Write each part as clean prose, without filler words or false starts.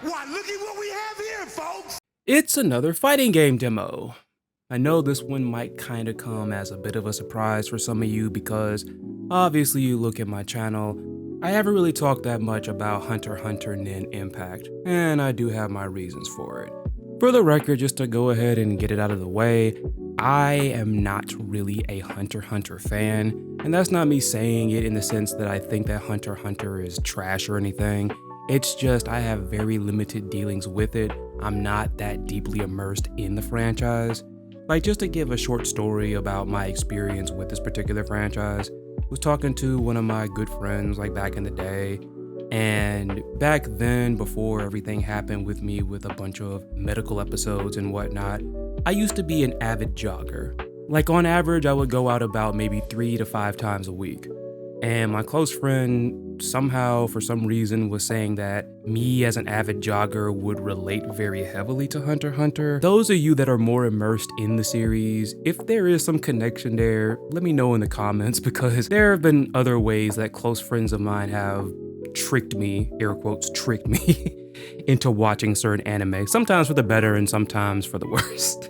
Why, look at what we have here, folks! It's another fighting game demo. I know this one might kinda come as a bit of a surprise for some of you because obviously you look at my channel, I haven't really talked that much about Hunter x Hunter Nin Impact, and I do have my reasons for it. For the record, just to go ahead and get it out of the way, I am not really a Hunter x Hunter fan, and that's not me saying it in the sense that I think that Hunter x Hunter is trash or anything. It's just I have very limited dealings with it. I'm not that deeply immersed in the franchise. Like, just to give a short story about my experience with this particular franchise, I was talking to one of my good friends like back in the day, and back then, before everything happened with me with a bunch of medical episodes and whatnot, I used to be an avid jogger. Like, on average, I would go out about maybe 3 to 5 times a week. And my close friend somehow, for some reason, was saying that me as an avid jogger would relate very heavily to Hunter x Hunter. Those of you that are more immersed in the series, if there is some connection there, let me know in the comments, because there have been other ways that close friends of mine have tricked me, air quotes, tricked me, into watching certain anime, sometimes for the better and sometimes for the worst.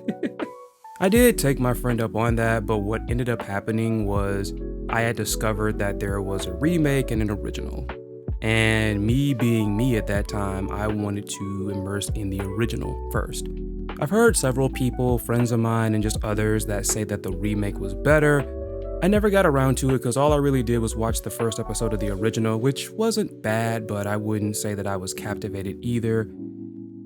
I did take my friend up on that, but what ended up happening was I had discovered that there was a remake and an original. And me being me at that time, I wanted to immerse in the original first. I've heard several people, friends of mine and just others, that say that the remake was better. I never got around to it because all I really did was watch the first episode of the original, which wasn't bad, but I wouldn't say that I was captivated either.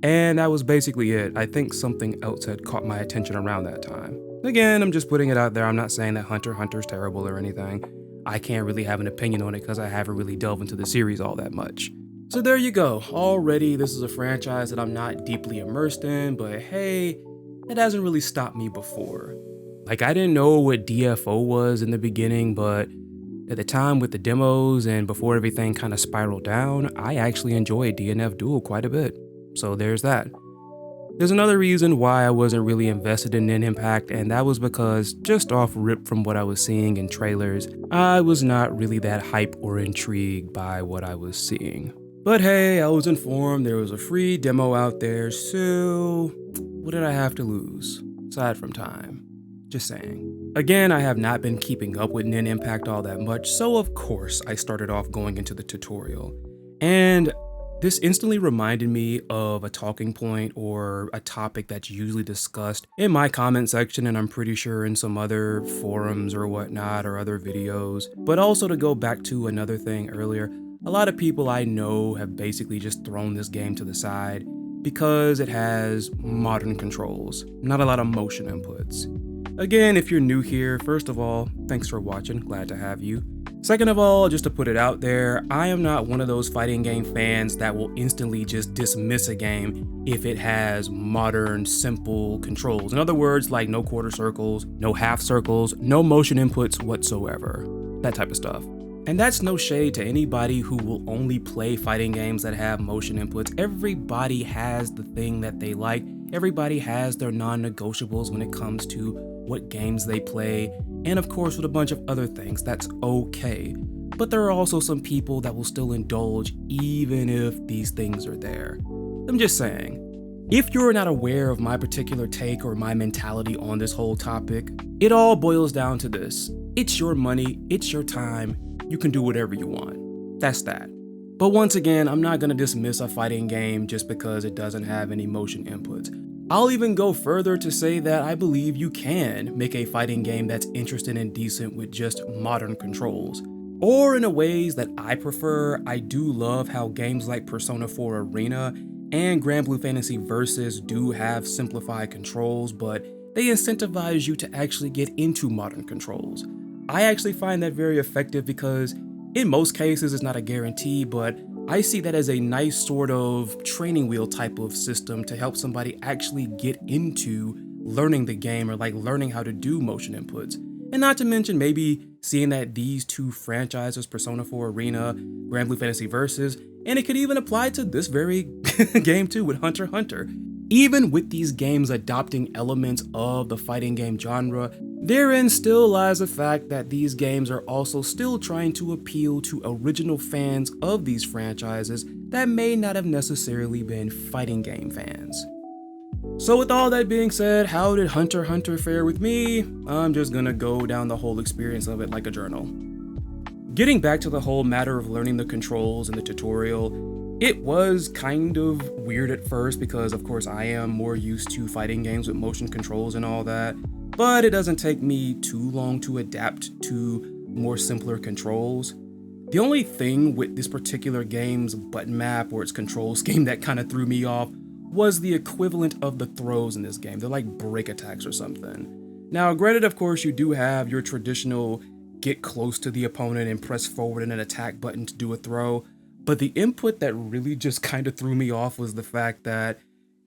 And that was basically it. I think something else had caught my attention around that time. Again, I'm just putting it out there. I'm not saying that Hunter x Hunter's terrible or anything. I can't really have an opinion on it because I haven't really delved into the series all that much. So there you go. Already, this is a franchise that I'm not deeply immersed in, but hey, it hasn't really stopped me before. Like, I didn't know what DFO was in the beginning, but at the time with the demos and before everything kind of spiraled down, I actually enjoyed DNF Duel quite a bit. So there's that. There's another reason why I wasn't really invested in Nin Impact, and that was because, just off rip from what I was seeing in trailers, I was not really that hype or intrigued by what I was seeing. But hey, I was informed there was a free demo out there, so what did I have to lose? Aside from time. Just saying. Again, I have not been keeping up with Nin Impact all that much, so of course I started off going into the tutorial. And this instantly reminded me of a talking point or a topic that's usually discussed in my comment section, and I'm pretty sure in some other forums or whatnot or other videos. But also, to go back to another thing earlier, a lot of people I know have basically just thrown this game to the side because it has modern controls, not a lot of motion inputs. Again, if you're new here, first of all, thanks for watching, glad to have you. Second of all, just to put it out there, I am not one of those fighting game fans that will instantly just dismiss a game if it has modern, simple controls. In other words, like no quarter circles, no half circles, no motion inputs whatsoever. That type of stuff. And that's no shade to anybody who will only play fighting games that have motion inputs. Everybody has the thing that they like. Everybody has their non-negotiables when it comes to what games they play, and of course with a bunch of other things, that's okay. But there are also some people that will still indulge even if these things are there. I'm just saying, if you're not aware of my particular take or my mentality on this whole topic, it all boils down to this. It's your money, it's your time, you can do whatever you want. That's that. But once again, I'm not gonna dismiss a fighting game just because it doesn't have any motion inputs. I'll even go further to say that I believe you can make a fighting game that's interesting and decent with just modern controls. Or in a ways that I prefer, I do love how games like Persona 4 Arena and Granblue Fantasy Versus do have simplified controls, but they incentivize you to actually get into modern controls. I actually find that very effective because in most cases it's not a guarantee, but I see that as a nice sort of training wheel type of system to help somebody actually get into learning the game or like learning how to do motion inputs. And not to mention maybe seeing that these two franchises, Persona 4 Arena, Granblue Fantasy Versus, and it could even apply to this very game too with Hunter x Hunter. Even with these games adopting elements of the fighting game genre, therein still lies the fact that these games are also still trying to appeal to original fans of these franchises that may not have necessarily been fighting game fans. So with all that being said, how did Hunter x Hunter fare with me? I'm just gonna go down the whole experience of it like a journal. Getting back to the whole matter of learning the controls in the tutorial, it was kind of weird at first because of course I am more used to fighting games with motion controls and all that, but it doesn't take me too long to adapt to more simpler controls. The only thing with this particular game's button map or its control scheme that kind of threw me off was the equivalent of the throws in this game. They're like break attacks or something. Now, granted, of course, you do have your traditional get close to the opponent and press forward in an attack button to do a throw, but the input that really just kind of threw me off was the fact that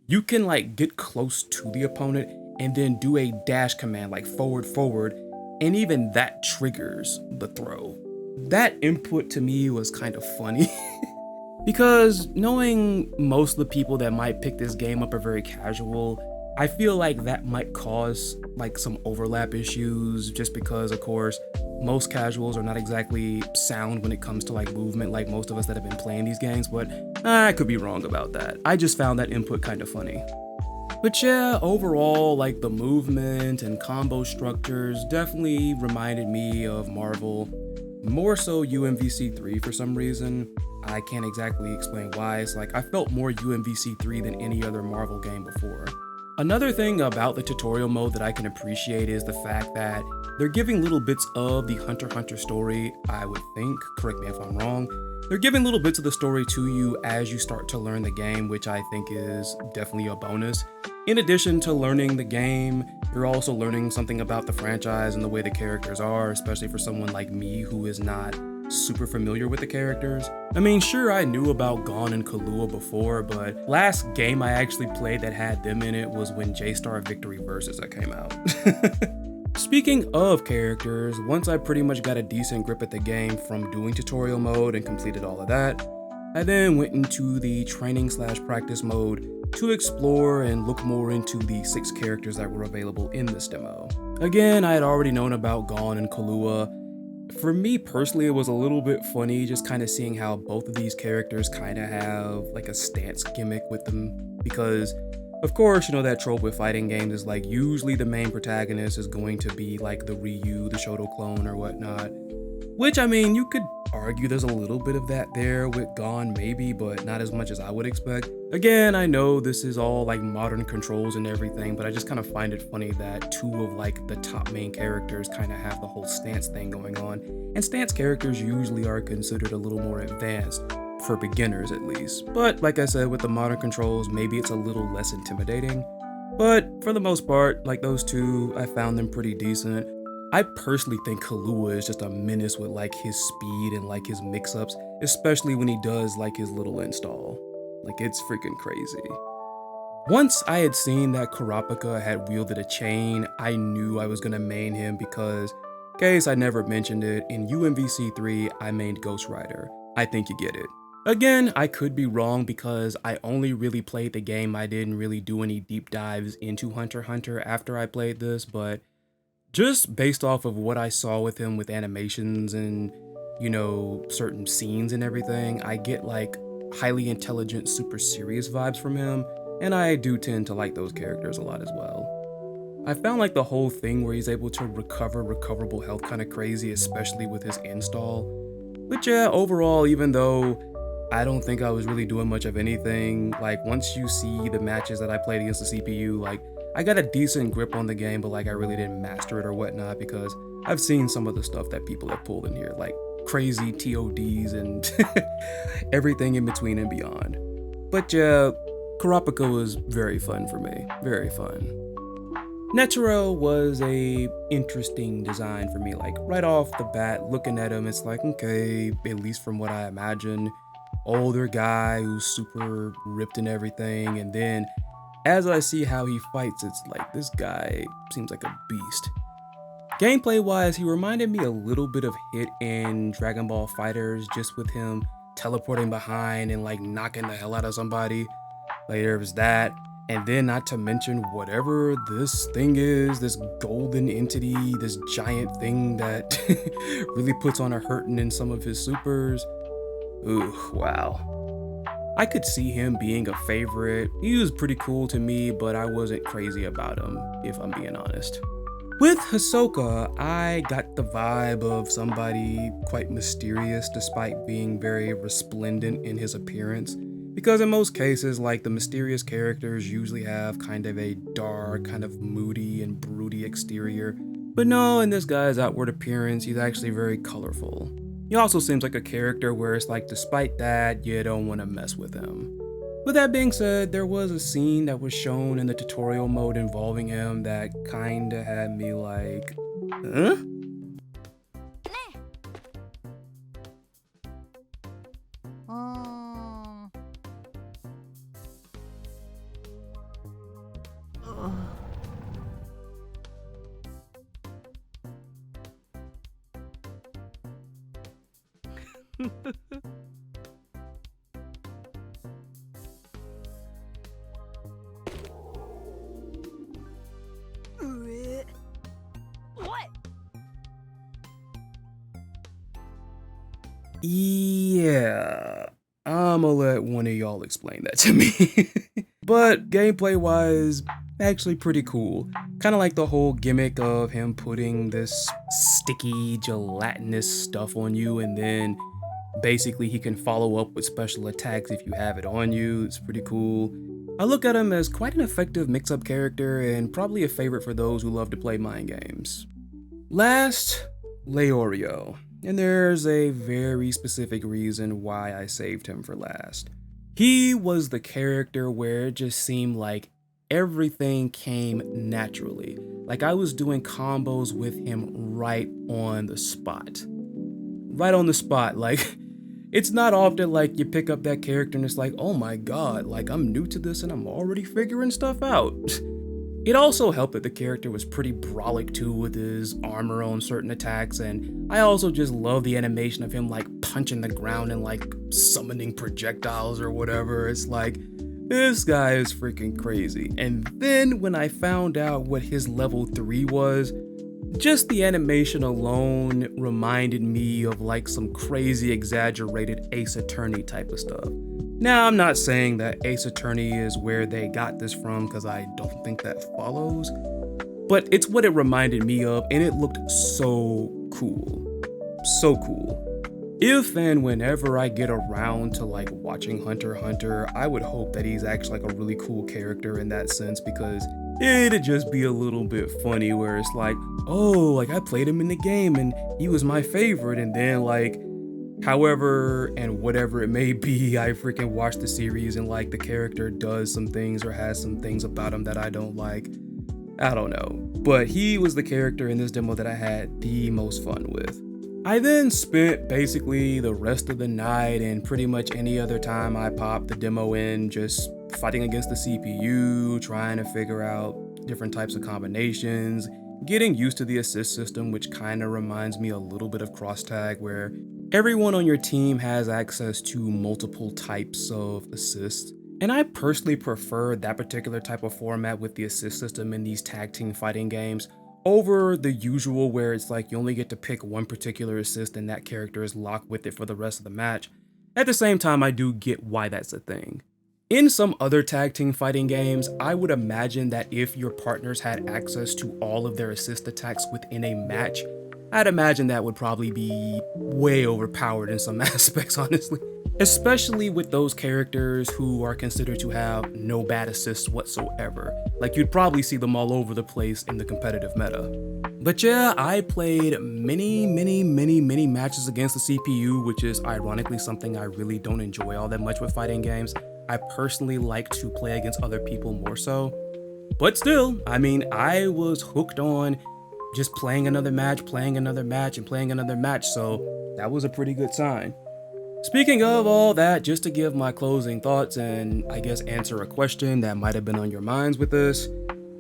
you can like get close to the opponent and then do a dash command like forward, and even that triggers the throw. That input to me was kind of funny. Because knowing most of the people that might pick this game up are very casual, I feel like that might cause like some overlap issues just because of course most casuals are not exactly sound when it comes to like movement like most of us that have been playing these games, but I could be wrong about that. I just found that input kind of funny. But yeah, overall, like the movement and combo structures definitely reminded me of Marvel, more so UMVC3 for some reason. I can't exactly explain why. It's like I felt more UMVC3 than any other Marvel game before. Another thing about the tutorial mode that I can appreciate is the fact that they're giving little bits of the Hunter x Hunter story, I would think, correct me if I'm wrong. They're giving little bits of the story to you as you start to learn the game, which I think is definitely a bonus. In addition to learning the game, you're also learning something about the franchise and the way the characters are, especially for someone like me who is not super familiar with the characters. I mean, sure, I knew about Gon and Killua before, but last game I actually played that had them in it was when J-Star Victory Versus that came out. Speaking of characters, once I pretty much got a decent grip at the game from doing tutorial mode and completed all of that, I then went into the training/practice mode to explore and look more into the 6 characters that were available in this demo. Again, I had already known about Gon and Killua. For me personally, it was a little bit funny just kind of seeing how both of these characters kind of have like a stance gimmick with them, because of course, you know that trope with fighting games is like usually the main protagonist is going to be like the Ryu, the Shoto clone or whatnot, which I mean, you could argue there's a little bit of that there with Gon maybe, but not as much as I would expect. Again, I know this is all like modern controls and everything, but I just kind of find it funny that 2 of like the top main characters kind of have the whole stance thing going on, and stance characters usually are considered a little more advanced, for beginners at least. But like I said, with the modern controls, maybe it's a little less intimidating, but for the most part, like those 2, I found them pretty decent. I personally think Killua is just a menace with like his speed and like his mix-ups, especially when he does like his little install. Like it's freaking crazy. Once I had seen that Kurapika had wielded a chain, I knew I was gonna main him because, in case I never mentioned it, in UMVC3 I mained Ghost Rider. I think you get it. Again, I could be wrong because I only really played the game. I didn't really do any deep dives into Hunter x Hunter after I played this, but just based off of what I saw with him with animations and, you know, certain scenes and everything, I get like highly intelligent, super serious vibes from him, and I do tend to like those characters a lot as well. I found like the whole thing where he's able to recover recoverable health kind of crazy, especially with his install. But yeah, overall, even though I don't think I was really doing much of anything, like once you see the matches that I played against the CPU, like I got a decent grip on the game, but like I really didn't master it or whatnot because I've seen some of the stuff that people have pulled in here, like crazy TODs and everything in between and beyond. But yeah, Kurapika was very fun for me, very fun. Netero was a interesting design for me, like right off the bat, looking at him, it's like, okay, at least from what I imagine, older guy who's super ripped and everything, and then as I see how he fights, it's like this guy seems like a beast. Gameplay wise, he reminded me a little bit of Hit in Dragon Ball FighterZ, just with him teleporting behind and like knocking the hell out of somebody. Like there was that, and then not to mention whatever this thing is, this golden entity, this giant thing that really puts on a hurtin' in some of his supers. Ooh, wow. I could see him being a favorite. He was pretty cool to me, but I wasn't crazy about him, if I'm being honest. With Hisoka, I got the vibe of somebody quite mysterious despite being very resplendent in his appearance. Because in most cases, like, the mysterious characters usually have kind of a dark, kind of moody and broody exterior. But no, in this guy's outward appearance, he's actually very colorful. He also seems like a character where it's like, despite that, you don't want to mess with him. With that being said, there was a scene that was shown in the tutorial mode involving him that kinda had me like, huh? What? Yeah, I'ma let one of y'all explain that to me. But gameplay wise, actually pretty cool. Kind of like the whole gimmick of him putting this sticky gelatinous stuff on you, and then basically he can follow up with special attacks if you have it on you. It's pretty cool. I look at him as quite an effective mix-up character and probably a favorite for those who love to play mind games. Last, Leorio. And there's a very specific reason why I saved him for last. He was the character where it just seemed like everything came naturally. Like I was doing combos with him right on the spot. Right on the spot, like it's not often like you pick up that character and it's like, oh my god, like I'm new to this and I'm already figuring stuff out. It also helped that the character was pretty brolic too with his armor on certain attacks, and I also just love the animation of him like punching the ground and like summoning projectiles or whatever. It's like, this guy is freaking crazy. And then when I found out what his level 3 was, just the animation alone reminded me of like some crazy exaggerated Ace Attorney type of stuff. Now, I'm not saying that Ace Attorney is where they got this from, because I don't think that follows, but it's what it reminded me of, and it looked so cool. So cool. If and whenever I get around to like watching Hunter x Hunter, I would hope that he's actually like a really cool character in that sense, because it'd just be a little bit funny where it's like, oh, like I played him in the game and he was my favorite, and then like, however and whatever it may be, I freaking watch the series and like the character does some things or has some things about him that I don't like. I don't know. But he was the character in this demo that I had the most fun with. I then spent basically the rest of the night and pretty much any other time I popped the demo in just fighting against the CPU, trying to figure out different types of combinations, getting used to the assist system, which kind of reminds me a little bit of Cross Tag, where everyone on your team has access to multiple types of assists. And I personally prefer that particular type of format with the assist system in these tag team fighting games over the usual where it's like you only get to pick one particular assist and that character is locked with it for the rest of the match. At the same time, I do get why that's a thing. In some other tag team fighting games, I would imagine that if your partners had access to all of their assist attacks within a match, I'd imagine that would probably be way overpowered in some aspects, honestly. Especially with those characters who are considered to have no bad assists whatsoever. Like, you'd probably see them all over the place in the competitive meta. But yeah, I played many matches against the CPU, which is ironically something I really don't enjoy all that much with fighting games. I personally like to play against other people more so. But still, I mean, I was hooked on just playing another match, and playing another match, so that was a pretty good sign. Speaking of all that, just to give my closing thoughts and I guess answer a question that might have been on your minds with this,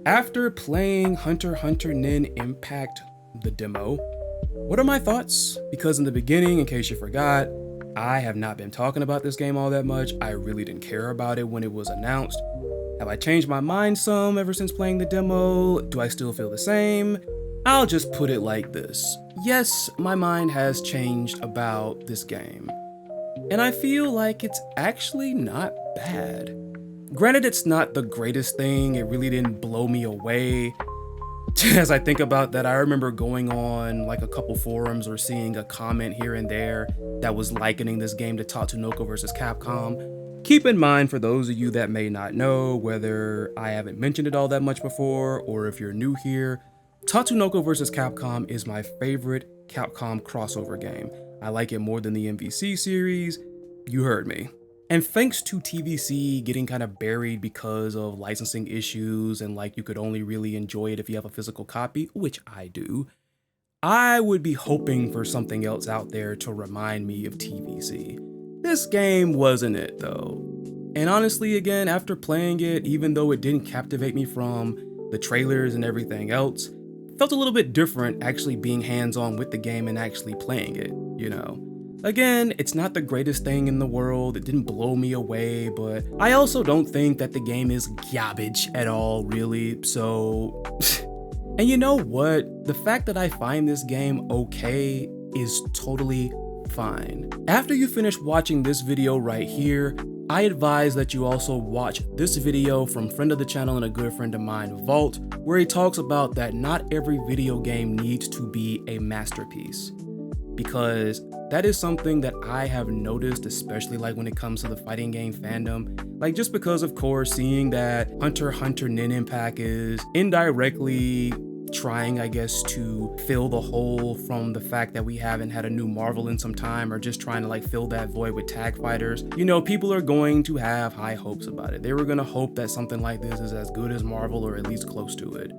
after playing Hunter x Hunter Nen Impact, the demo, what are my thoughts? Because in the beginning, in case you forgot, I have not been talking about this game all that much. I really didn't care about it when it was announced. Have I changed my mind some ever since playing the demo? Do I still feel the same? I'll just put it like this. Yes, my mind has changed about this game. and I feel like it's actually not bad. Granted, it's not the greatest thing, it really didn't blow me away. As I think about that, I remember going on like a couple forums or seeing a comment here and there that was likening this game to Tatsunoko vs. Capcom. Keep in mind, for those of you that may not know, whether I haven't mentioned it all that much before or if you're new here, Tatsunoko vs. Capcom is my favorite Capcom crossover game. I like it more than the MVC series. You heard me. And thanks to TVC getting kind of buried because of licensing issues and like you could only really enjoy it if you have a physical copy, which I do, I would be hoping for something else out there to remind me of TVC. This game wasn't it though. And honestly, again, after playing it, even though it didn't captivate me from the trailers and everything else, it felt a little bit different actually being hands-on with the game and actually playing it, you know? Again, it's not the greatest thing in the world, it didn't blow me away, but I also don't think that the game is garbage at all, really, so... And you know what? The fact that I find this game okay is totally fine. After you finish watching this video right here, I advise that you also watch this video from friend of the channel and a good friend of mine, Vault, where he talks about that not every video game needs to be a masterpiece. Because that is something that I have noticed, especially like when it comes to the fighting game fandom. Like just because, of course, seeing that Hunter x Hunter Nin Impact is indirectly trying, I guess, to fill the hole from the fact that we haven't had a new Marvel in some time, or just trying to like fill that void with tag fighters. You know, people are going to have high hopes about it. They were gonna hope that something like this is as good as Marvel or at least close to it.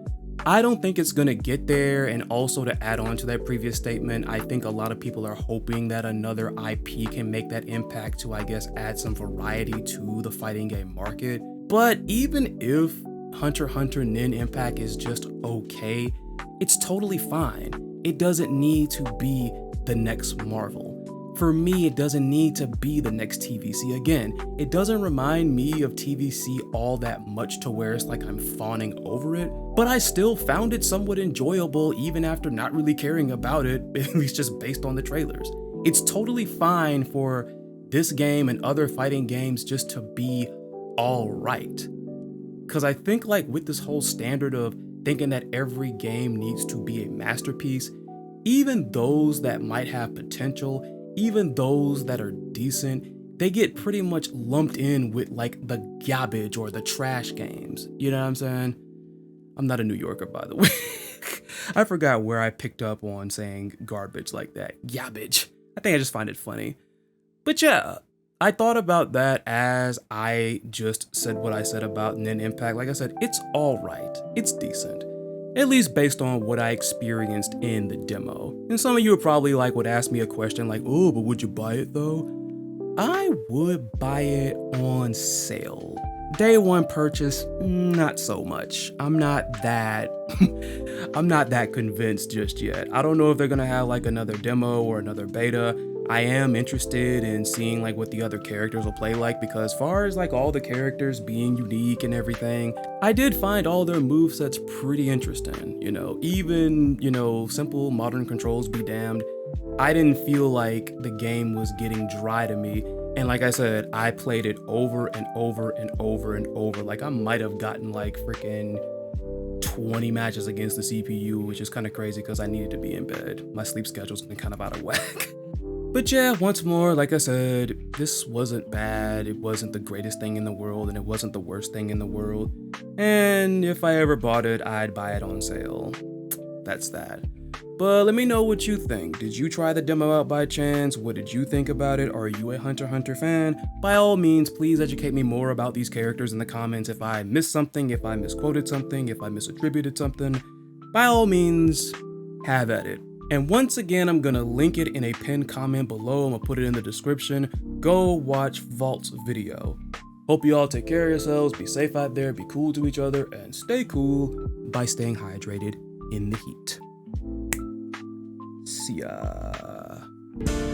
I don't think it's gonna get there, and also to add on to that previous statement, I think a lot of people are hoping that another IP can make that impact to, I guess, add some variety to the fighting game market. But even if Hunter x Hunter Nin Impact is just okay, it's totally fine. It doesn't need to be the next Marvel. For me, it doesn't need to be the next TVC. Again, it doesn't remind me of TVC all that much to where it's like I'm fawning over it, but I still found it somewhat enjoyable even after not really caring about it, at least just based on the trailers. It's totally fine for this game and other fighting games just to be all right. Because I think like with this whole standard of thinking that every game needs to be a masterpiece, even those that might have potential, even those that are decent, they get pretty much lumped in with like the garbage or the trash games. You know what I'm saying? I'm not a New Yorker, by the way. I forgot where I picked up on saying garbage like that. Garbage. I think I just find it funny. But yeah, I thought about that as I just said what I said about Nin Impact. Like I said, it's all right. It's decent. At least based on what I experienced in the demo. And some of you would ask me a question like, oh, but would you buy it though? I would buy it on sale. Day one purchase, not so much. I'm not that convinced just yet. I don't know if they're gonna have like another demo or another beta. I am interested in seeing like what the other characters will play like, because as far as like all the characters being unique and everything, I did find all their movesets pretty interesting, you know, even, you know, simple modern controls be damned. I didn't feel like the game was getting dry to me. And like I said, I played it over and over and over and over. Like I might have gotten like freaking 20 matches against the CPU, which is kind of crazy because I needed to be in bed. My sleep schedule's been kind of out of whack. But yeah, once more, like I said, this wasn't bad. It wasn't the greatest thing in the world, and it wasn't the worst thing in the world. And if I ever bought it, I'd buy it on sale. That's that. But let me know what you think. Did you try the demo out by chance? What did you think about it? Are you a Hunter x Hunter fan? By all means, please educate me more about these characters in the comments. If I missed something, if I misquoted something, if I misattributed something, by all means, have at it. And once again, I'm gonna link it in a pinned comment below. I'm gonna put it in the description. Go watch Vault's video. Hope you all take care of yourselves, be safe out there, be cool to each other, and stay cool by staying hydrated in the heat. See ya.